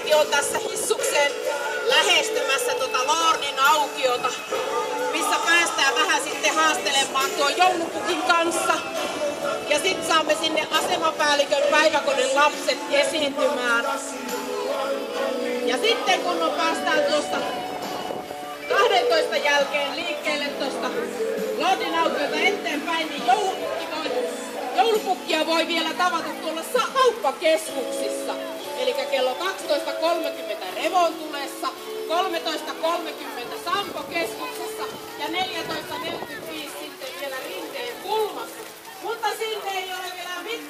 Antti on tässä hissukseen lähestymässä Lornin aukiota, missä päästään vähän sitten haastelemaan tuon joulupukin kanssa. Ja sit saamme sinne asemapäällikön päiväkodin lapset esiintymään. Ja sitten kun päästään tuosta 12 jälkeen liikkeelle tuosta Lornin aukiota eteenpäin, niin joulupukkia voi vielä tavata tuolla kauppakeskuksissa. Eli kello 12.30 Revontulessa, 13.30 Sampo-keskuksessa ja 14.45 sitten vielä Rinteen kulmassa. Mutta sinne ei ole vielä mitään.